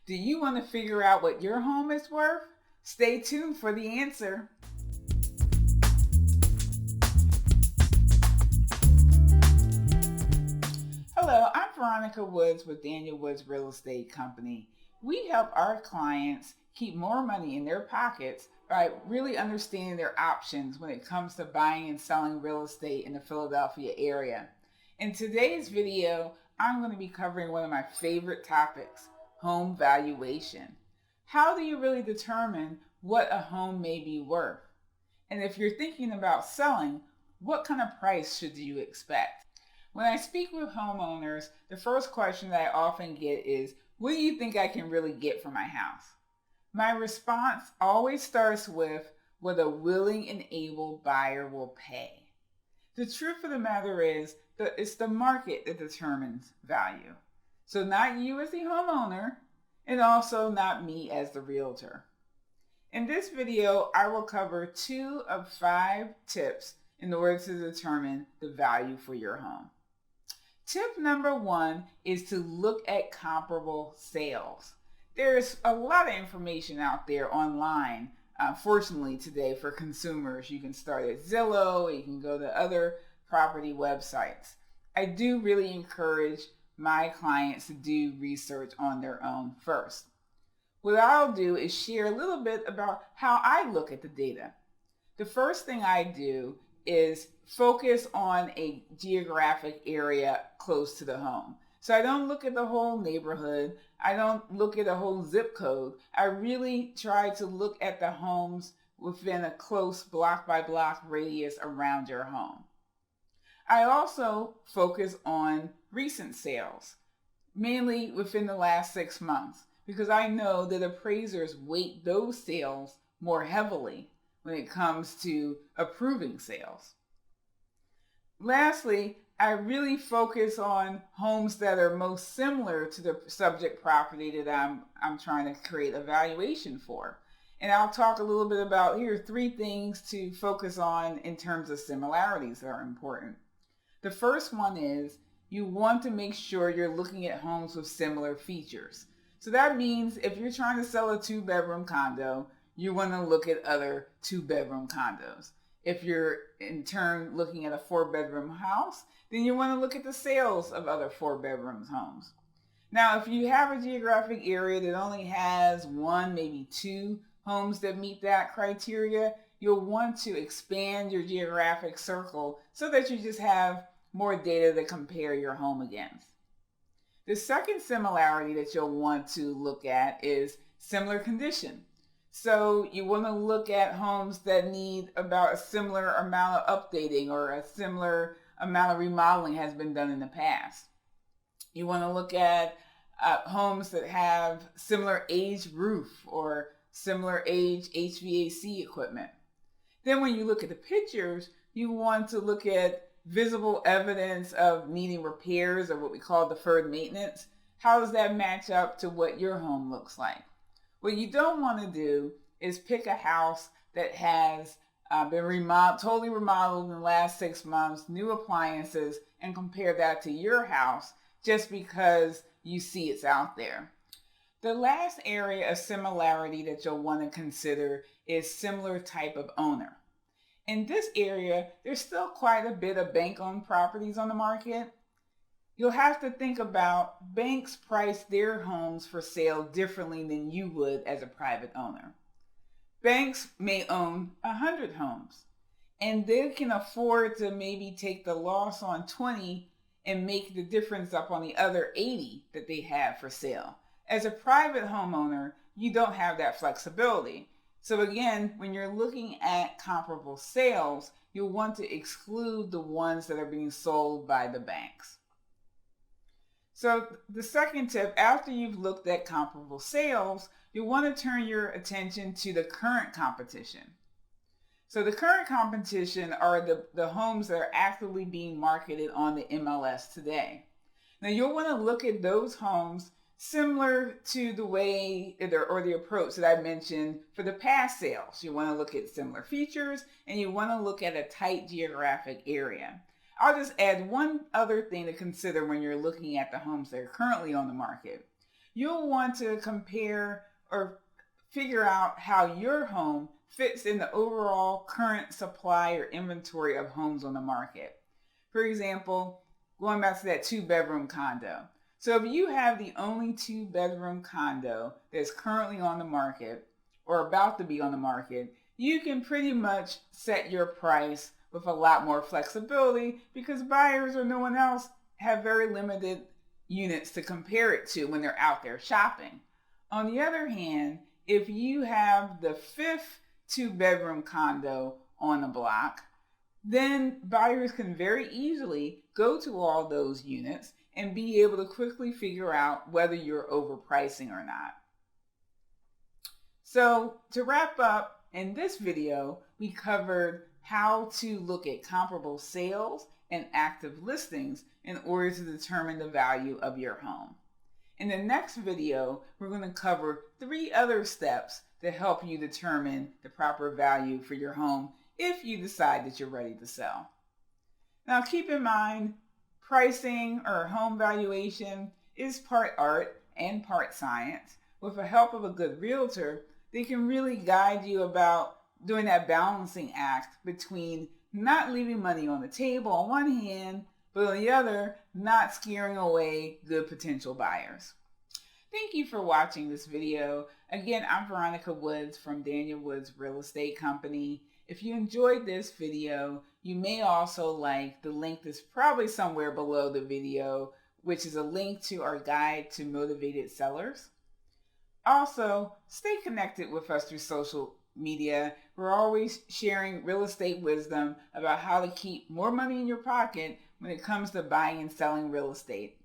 Do you want to figure out what your home is worth? Stay tuned for the answer. Hello, I'm Veronica Woods with Daniel Woods Real Estate Company. We help our clients keep more money in their pockets by really understanding their options when it comes to buying and selling real estate in the Philadelphia area. In today's video, I'm going to be covering one of my favorite topics, home valuation. How do you really determine what a home may be worth? And if you're thinking about selling, what kind of price should you expect? When I speak with homeowners, the first question that I often get is, what do you think I can really get for my house? My response always starts with what a willing and able buyer will pay. The truth of the matter is that it's the market that determines value. So not you as the homeowner, and also not me as the realtor. In this video, I will cover 2 of 5 tips in order to determine the value for your home. Tip number 1 is to look at comparable sales. There's a lot of information out there online. Fortunately today for consumers, you can start at Zillow, you can go to other property websites. I do really encourage my clients to do research on their own first. What I'll do is share a little bit about how I look at the data. The first thing I do is focus on a geographic area close to the home. So I don't look at the whole neighborhood. I don't look at a whole zip code. I really try to look at the homes within a close block by block radius around your home. I also focus on recent sales, mainly within the last 6 months, because I know that appraisers weight those sales more heavily when it comes to approving sales. Lastly, I really focus on homes that are most similar to the subject property that I'm trying to create a valuation for. And I'll talk a little bit about, here are 3 things to focus on in terms of similarities that are important. The first one is you want to make sure you're looking at homes with similar features. So that means if you're trying to sell a 2-bedroom condo, you want to look at other 2-bedroom condos. If you're in turn looking at a 4-bedroom house, then you want to look at the sales of other 4-bedroom homes. Now, if you have a geographic area that only has 1, maybe 2 homes that meet that criteria, you'll want to expand your geographic circle so that you just have more data to compare your home against. The second similarity that you'll want to look at is similar condition. So you want to look at homes that need about a similar amount of updating or a similar amount of remodeling has been done in the past. You want to look at homes that have similar age roof or similar age HVAC equipment. Then when you look at the pictures, you want to look at visible evidence of needing repairs or what we call deferred maintenance. How does that match up to what your home looks like? What you don't want to do is pick a house that has been totally remodeled in the last 6 months, new appliances, and compare that to your house just because you see it's out there. The last area of similarity that you'll want to consider is similar type of owner. In this area, there's still quite a bit of bank-owned properties on the market. You'll have to think about banks price their homes for sale differently than you would as a private owner. Banks may own 100 homes, and they can afford to maybe take the loss on 20 and make the difference up on the other 80 that they have for sale. As a private homeowner, you don't have that flexibility. So again, when you're looking at comparable sales, you'll want to exclude the ones that are being sold by the banks. So the second tip, after you've looked at comparable sales, you'll want to turn your attention to the current competition. So the current competition are the homes that are actively being marketed on the MLS today. Now you'll want to look at those homes similar to the way or the approach that I mentioned for the past sales. You want to look at similar features and you want to look at a tight geographic area. I'll just add one other thing to consider when you're looking at the homes that are currently on the market. you'll want to compare or figure out how your home fits in the overall current supply or inventory of homes on the market. For example, going back to that 2-bedroom condo. So if you have the only 2-bedroom condo that's currently on the market or about to be on the market, you can pretty much set your price with a lot more flexibility because buyers or no one else have very limited units to compare it to when they're out there shopping. On the other hand, if you have the 5th 2-bedroom condo on the block, then buyers can very easily go to all those units and be able to quickly figure out whether you're overpricing or not. So to wrap up, in this video, we covered how to look at comparable sales and active listings in order to determine the value of your home. In the next video, we're going to cover 3 other steps to help you determine the proper value for your home if you decide that you're ready to sell. Now keep in mind, pricing or home valuation is part art and part science. With the help of a good realtor, they can really guide you about doing that balancing act between not leaving money on the table on one hand, but on the other, not scaring away good potential buyers. Thank you for watching this video. Again, I'm Veronica Woods from Daniel Woods Real Estate Company. If you enjoyed this video, you may also like the link that's probably somewhere below the video, which is a link to our guide to motivated sellers. Also, stay connected with us through social media. We're always sharing real estate wisdom about how to keep more money in your pocket when it comes to buying and selling real estate.